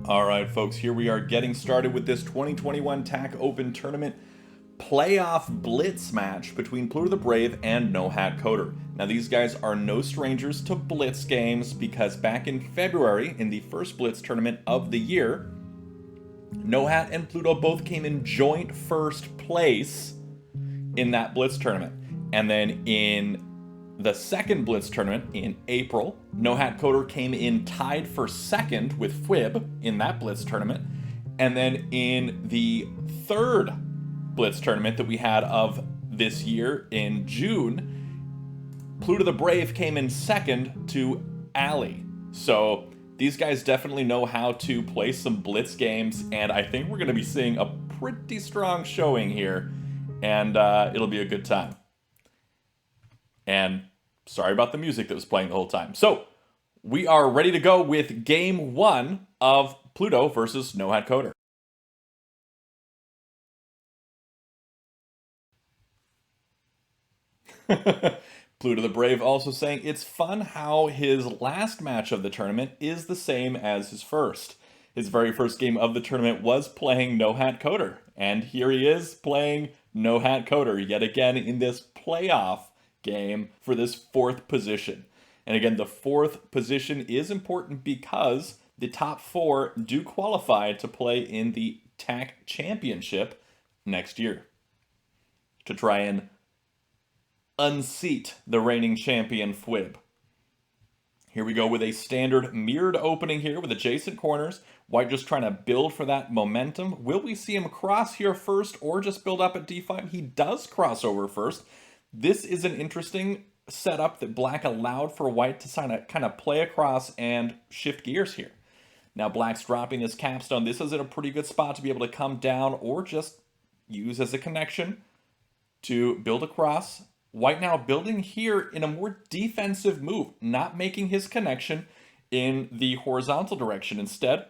Alright folks, here we are getting started with this 2021 Tak Open Tournament playoff blitz match between PlutoTheBrave and NohatCoder. Now these guys are no strangers to blitz games because back in February, in the first blitz tournament of the year, Nohat and Pluto both came in joint first place in that blitz tournament. And then in the second blitz tournament in April, NohatCoder came in tied for second with Fwib in that blitz tournament. And then in the third blitz tournament that we had of this year in June, PlutoTheBrave came in second to Ali. So these guys definitely know how to play some blitz games, and I think we're going to be seeing a pretty strong showing here, and it'll be a good time. And sorry about the music that was playing the whole time. So we are ready to go with game one of Pluto versus NohatCoder. PlutoTheBrave also saying it's fun how his last match of the tournament is the same as his first. His very first game of the tournament was playing NohatCoder, and here he is playing NohatCoder yet again in this playoff game for this fourth position. And again, the fourth position is important because the top four do qualify to play in the Tak Championship next year to try and unseat the reigning champion Fwib. Here we go with a standard mirrored opening here with adjacent corners. White just trying to build for that momentum. Will we see him cross here first or just build up at d5? He does cross over first. This is an interesting setup that Black allowed for White to kind of play across and shift gears here. Now Black's dropping this capstone. This is in a pretty good spot to be able to come down or just use as a connection to build across. White now building here in a more defensive move, not making his connection in the horizontal direction. Instead,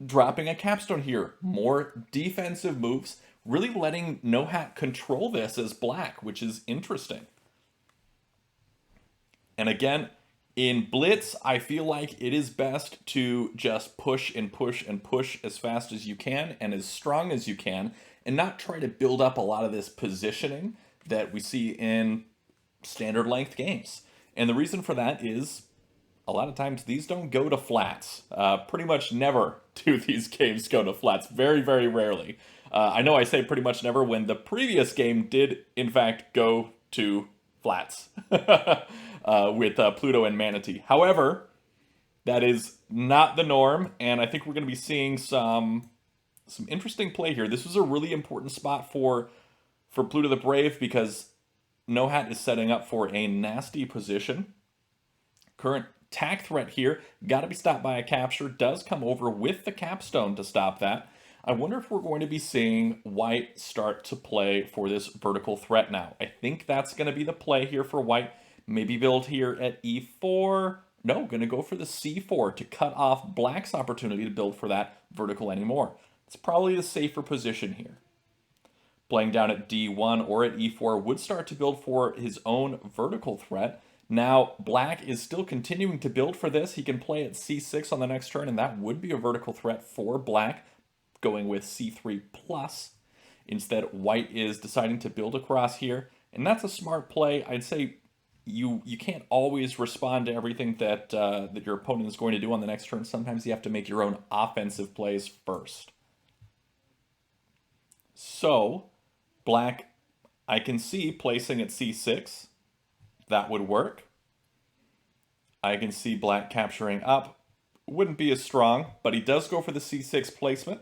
dropping a capstone here. More defensive moves, really letting Nohat control this as Black, which is interesting. And again, in Blitz, I feel like it is best to just push and push and push as fast as you can and as strong as you can, and not try to build up a lot of this positioning that we see in standard length games. And the reason for that is a lot of times these don't go to flats. Pretty much never do these games go to flats. Very, very rarely. I know I say pretty much never when the previous game did in fact go to flats with Pluto and Manatee. However, that is not the norm, and I think we're going to be seeing some interesting play here. This was a really important spot for PlutoTheBrave because Nohat is setting up for a nasty position. Current Tak threat here, got to be stopped by a capture, does come over with the capstone to stop that. I wonder if we're going to be seeing White start to play for this vertical threat now. I think that's going to be the play here for White. Maybe build here at e4. No, going to go for the c4 to cut off Black's opportunity to build for that vertical anymore. It's probably the safer position here. Playing down at d1 or at e4 would start to build for his own vertical threat. Now, Black is still continuing to build for this. He can play at c6 on the next turn, and that would be a vertical threat for Black, going with c3 plus. Instead, White is deciding to build across here, and that's a smart play. I'd say you can't always respond to everything that your opponent is going to do on the next turn. Sometimes you have to make your own offensive plays first. So Black, I can see placing at c6. That would work. I can see Black capturing up. Wouldn't be as strong, but he does go for the c6 placement.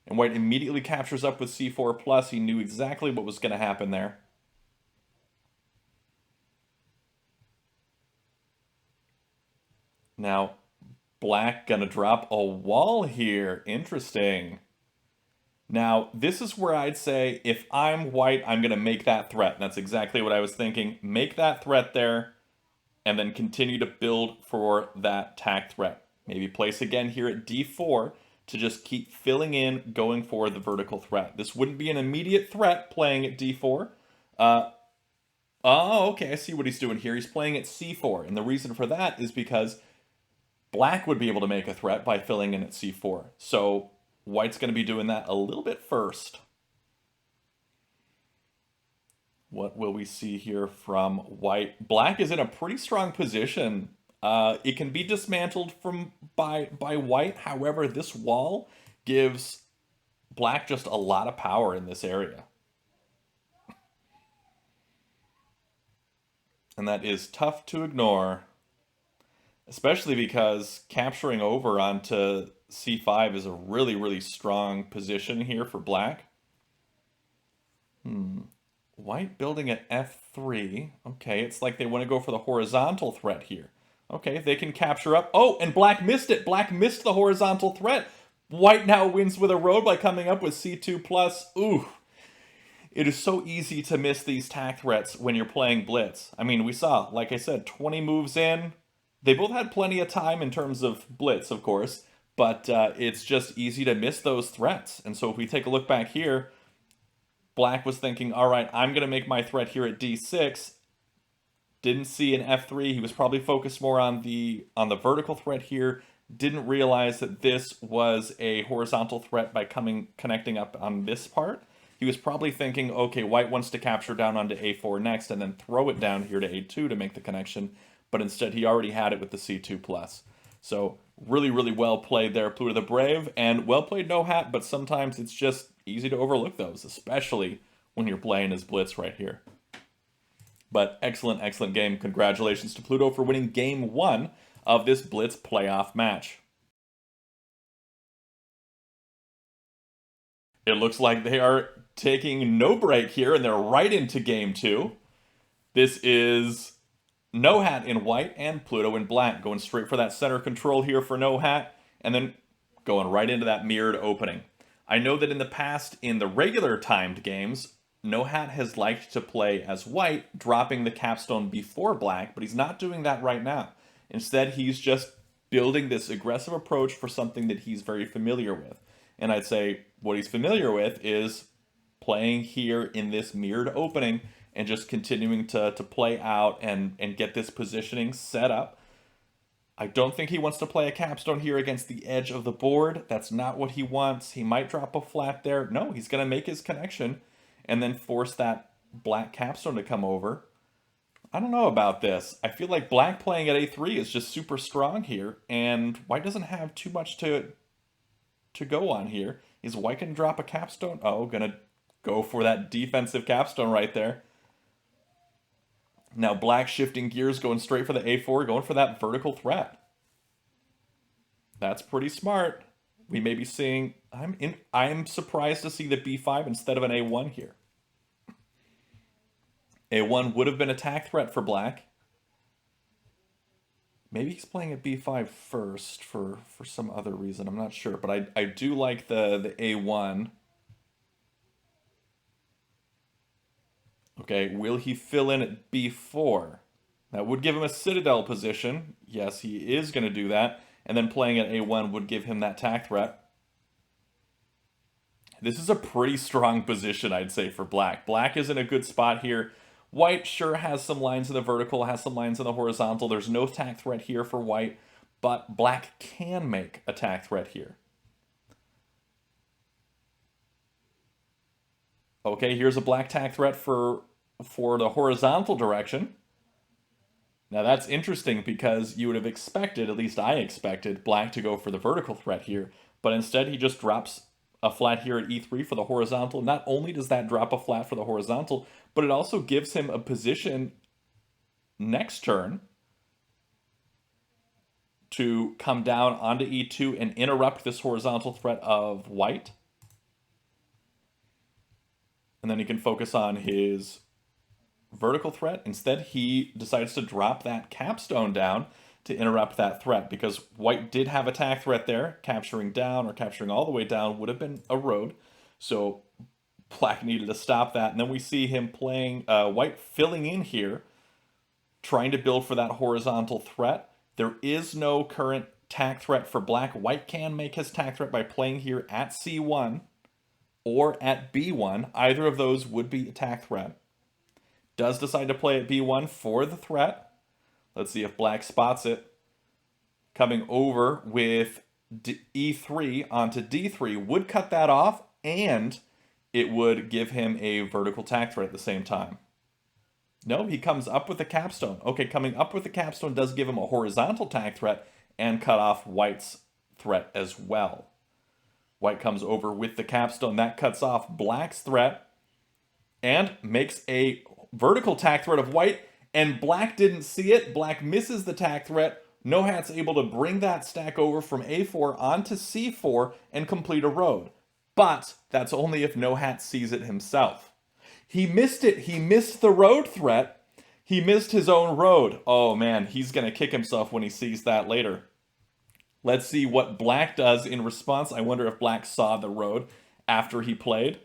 And White immediately captures up with c4 plus. He knew exactly what was going to happen there. Now, Black gonna drop a wall here. Interesting. Now, this is where I'd say, if I'm White, I'm going to make that threat. And that's exactly what I was thinking. Make that threat there, and then continue to build for that Tak threat. Maybe place again here at d4 to just keep filling in, going for the vertical threat. This wouldn't be an immediate threat playing at d4. Oh, okay, I see what he's doing here. He's playing at c4, and the reason for that is because Black would be able to make a threat by filling in at c4. So white's going to be doing that a little bit first. What will we see here from white? Black is in a pretty strong position. It can be dismantled by white. However, this wall gives black just a lot of power in this area. And that is tough to ignore. Especially because capturing over onto c5 is a really, really strong position here for black. White building at f3. Okay, it's like they want to go for the horizontal threat here. Okay, they can capture up. Oh, and black missed it. Black missed the horizontal threat. White now wins with a road by coming up with c2 plus. Ooh. It is so easy to miss these tack threats when you're playing Blitz. I mean, we saw, like I said, 20 moves in. They both had plenty of time in terms of Blitz, of course, but it's just easy to miss those threats. And so if we take a look back here, black was thinking, all right, I'm going to make my threat here at d6. Didn't see an f3. He was probably focused more on the vertical threat here. Didn't realize that this was a horizontal threat by connecting up on this part. He was probably thinking, okay, white wants to capture down onto a4 next and then throw it down here to a2 to make the connection. But instead, he already had it with the c2+. So really, really well played there, PlutoTheBrave, and well played NoHat, but sometimes it's just easy to overlook those, especially when you're playing as Blitz right here. But excellent, excellent game. Congratulations to Pluto for winning Game 1 of this Blitz playoff match. It looks like they are taking no break here, and they're right into Game 2. This is NoHat in white and Pluto in black, going straight for that center control here for NoHat, and then going right into that mirrored opening. I know that in the past, in the regular timed games, NoHat has liked to play as white, dropping the capstone before black, but he's not doing that right now. Instead, he's just building this aggressive approach for something that he's very familiar with. And I'd say what he's familiar with is playing here in this mirrored opening and just continuing to play out and get this positioning set up. I don't think he wants to play a capstone here against the edge of the board. That's not what he wants. He might drop a flat there. No, he's going to make his connection and then force that black capstone to come over. I don't know about this. I feel like black playing at a3 is just super strong here, and white doesn't have too much to go on here. Is white going to drop a capstone? Oh, going to go for that defensive capstone right there. Now black shifting gears, going straight for the a4, going for that vertical threat. That's pretty smart. We may be seeing... I'm surprised to see the b5 instead of an a1 here. a1 would have been a attack threat for black. Maybe he's playing at b5 first for some other reason. I'm not sure, but I do like the a1. Okay, will he fill in at b4? That would give him a citadel position. Yes, he is going to do that. And then playing at a1 would give him that attack threat. This is a pretty strong position, I'd say, for black. Black is in a good spot here. White sure has some lines in the vertical, has some lines in the horizontal. There's no attack threat here for white, but black can make attack threat here. Okay, here's a black attack threat for the horizontal direction. Now that's interesting because you would have expected, at least I expected, black to go for the vertical threat here, but instead he just drops a flat here at e3 for the horizontal. Not only does that drop a flat for the horizontal, but it also gives him a position next turn to come down onto e2 and interrupt this horizontal threat of white. And then he can focus on his vertical threat. Instead, he decides to drop that capstone down to interrupt that threat, because white did have attack threat there. Capturing down or capturing all the way down would have been a road. So black needed to stop that. And then we see him playing white filling in here, trying to build for that horizontal threat. There is no current attack threat for black. White can make his attack threat by playing here at c1 or at b1. Either of those would be attack threat. Does decide to play at b1 for the threat. Let's see if black spots it. Coming over with E3 onto D3 would cut that off, and it would give him a vertical tack threat at the same time. No, he comes up with the capstone. Okay, coming up with the capstone does give him a horizontal tack threat and cut off White's threat as well. White comes over with the capstone. That cuts off Black's threat and makes a vertical tack threat of White, and Black didn't see it. Black misses the tack threat. NoHat's able to bring that stack over from A4 onto C4 and complete a road. But that's only if NoHat sees it himself. He missed it. He missed the road threat. He missed his own road. Oh man, he's going to kick himself when he sees that later. Let's see what Black does in response. I wonder if Black saw the road after he played.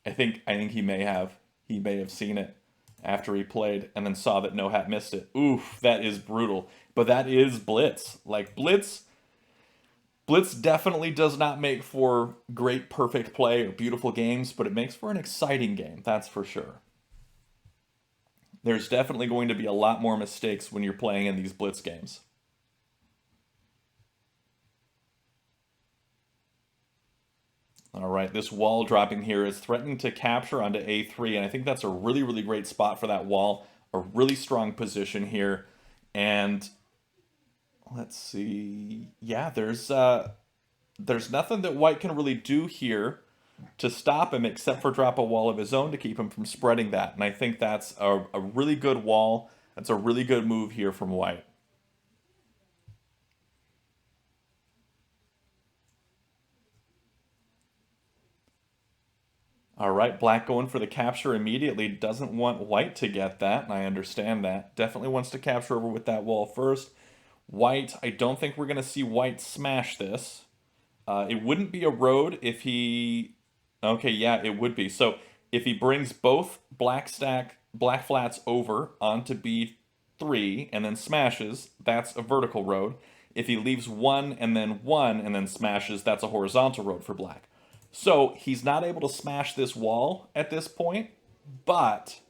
I think he may have. He may have seen it after he played and then saw that NoHat missed it. Oof, that is brutal. But that is Blitz. Like Blitz definitely does not make for great perfect play or beautiful games, but it makes for an exciting game, that's for sure. There's definitely going to be a lot more mistakes when you're playing in these Blitz games. All right, this wall dropping here is threatening to capture onto A3, and I think that's a really, really great spot for that wall. A really strong position here. And let's see. Yeah, there's nothing that White can really do here to stop him except for drop a wall of his own to keep him from spreading that. And I think that's a really good wall. That's a really good move here from White. All right, Black going for the capture immediately. Doesn't want White to get that, and I understand that. Definitely wants to capture over with that wall first. White, I don't think we're going to see White smash this. It wouldn't be a road if he... Okay, yeah, it would be. So if he brings both black flats over onto B3 and then smashes, that's a vertical road. If he leaves one and then smashes, that's a horizontal road for Black. So he's not able to smash this wall at this point, but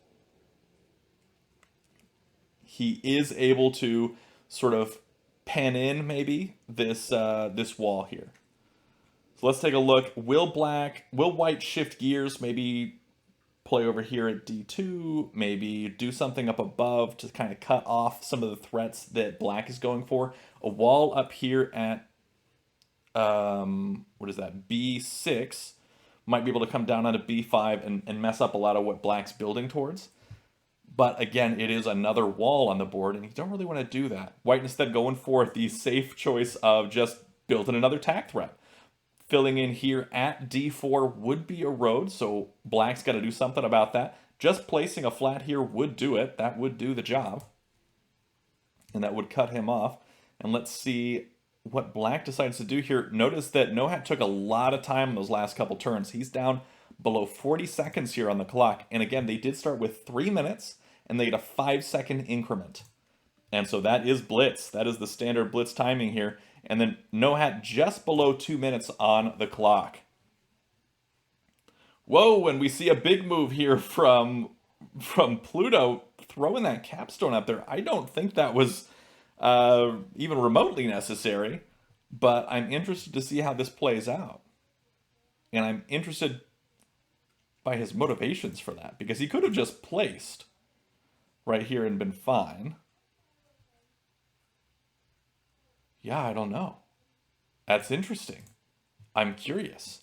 he is able to sort of pen in maybe this wall here. So let's take a look. Will White shift gears? Maybe play over here at D2. Maybe do something up above to kind of cut off some of the threats that Black is going for. A wall up here at what is that? B6 might be able to come down onto B5 and mess up a lot of what Black's building towards. But again, it is another wall on the board, and you don't really want to do that. White instead going for the safe choice of just building another tack threat. Filling in here at D4 would be a road, so Black's got to do something about that. Just placing a flat here would do it. That would do the job. And that would cut him off. And let's see what Black decides to do here. Notice that NoHat took a lot of time in those last couple turns. He's down below 40 seconds here on the clock. And again, they did start with 3 minutes, and they get a 5-second increment. And so that is Blitz. That is the standard Blitz timing here. And then NoHat just below 2 minutes on the clock. Whoa, and we see a big move here from Pluto throwing that capstone up there. I don't think that was even remotely necessary, but I'm interested to see how this plays out. And I'm interested by his motivations for that, because he could have just placed right here and been fine. Yeah, I don't know. That's interesting. I'm curious.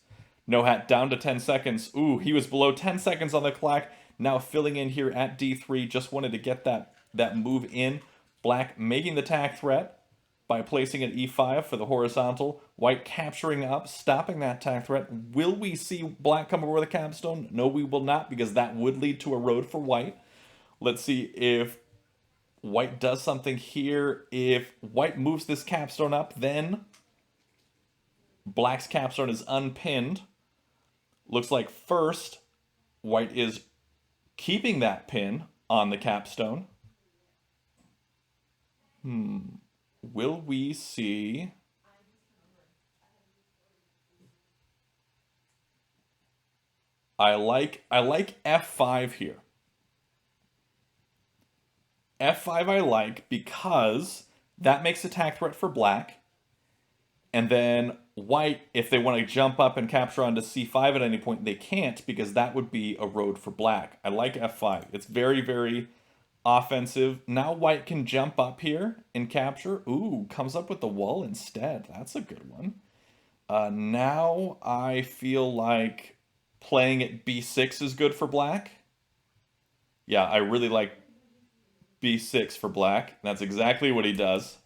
NoHat down to 10 seconds. Ooh, he was below 10 seconds on the clock. Now filling in here at D3. Just wanted to get that move in. Black making the tack threat by placing at E5 for the horizontal. White capturing up, stopping that tack threat. Will we see Black come over with a capstone? No, we will not, because that would lead to a road for White. Let's see if White does something here. If White moves this capstone up, then Black's capstone is unpinned. Looks like first, White is keeping that pin on the capstone. Will we see... I like F5 here. F5 I like because That makes attack threat for black. And then white, if they want to jump up and capture onto c5 at any point, they can't because that would be a road for black. I like f5. It's very, very offensive. Now white can jump up here and capture. Ooh, comes up with the wall instead. That's a good one. Now I feel like playing at b6 is good for black. Yeah, I really like b6 for black. That's exactly what he does.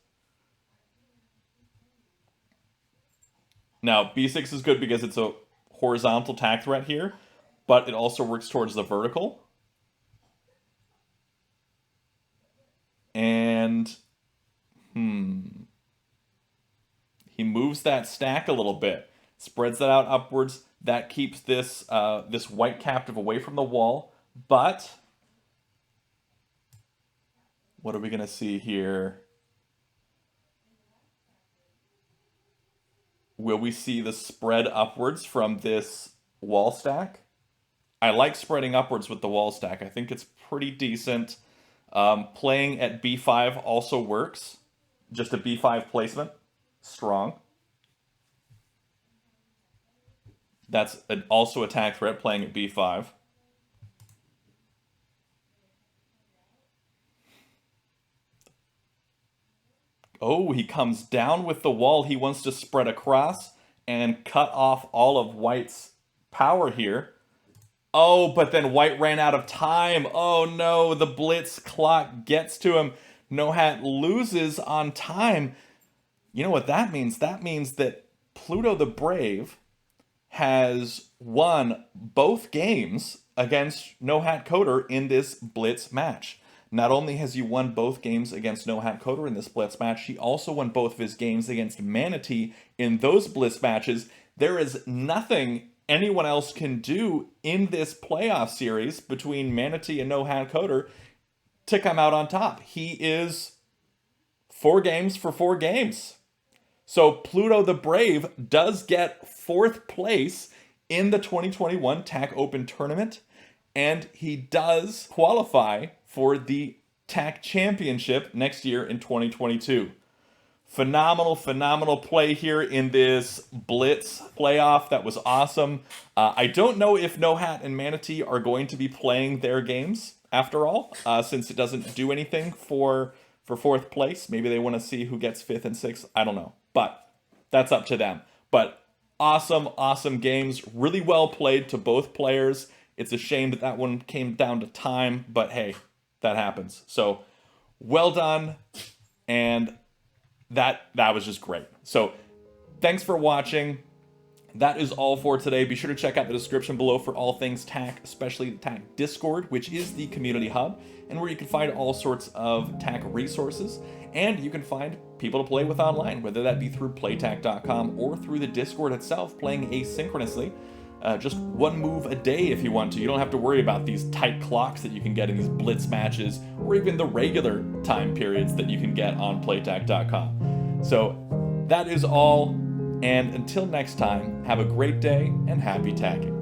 Now, b6 is good because it's a horizontal attack threat here, but it also works towards the vertical. And, he moves that stack a little bit, spreads that out upwards. That keeps this this white captive away from the wall. But what are we gonna see here? Will we see the spread upwards from this wall stack? I like spreading upwards with the wall stack. I think it's pretty decent. Playing at b5 also works. Just a b5 placement. Strong. That's also attack threat playing at b5. Oh, he comes down with the wall. He wants to spread across and cut off all of white's power here. Oh, but then white ran out of time. Oh no, the blitz clock gets to him. Nohat loses on time. You know what that means? That means that Pluto the Brave has won both games against NohatCoder in this blitz match. Not only has he won both games against NohatCoder in this blitz match, he also won both of his games against Manatee in those blitz matches. There is nothing anyone else can do in this playoff series between Manatee and NohatCoder to come out on top. He is 4 games for 4 games. So Pluto the Brave does get 4th place in the 2021 TAC Open Tournament, and he does qualify for the TAC Championship next year in 2022. Phenomenal, phenomenal play here in this Blitz playoff. That was awesome. I don't know if Nohat and Manatee are going to be playing their games after all, since it doesn't do anything for 4th place. Maybe they want to see who gets 5th and 6th. I don't know. But that's up to them. But awesome, awesome games. Really well played to both players. It's a shame that that one came down to time, but hey, that happens. So well done, and that was just great. So thanks for watching. That is all for today. Be sure to check out the description below for all things TAC, especially the TAC Discord, which is the community hub, and where you can find all sorts of TAC resources, and you can find people to play with online, whether that be through playtac.com or through the Discord itself, playing asynchronously. Just 1 move a day if you want to. You don't have to worry about these tight clocks that you can get in these blitz matches, or even the regular time periods that you can get on playtac.com. So that is all, and until next time, have a great day and happy tagging.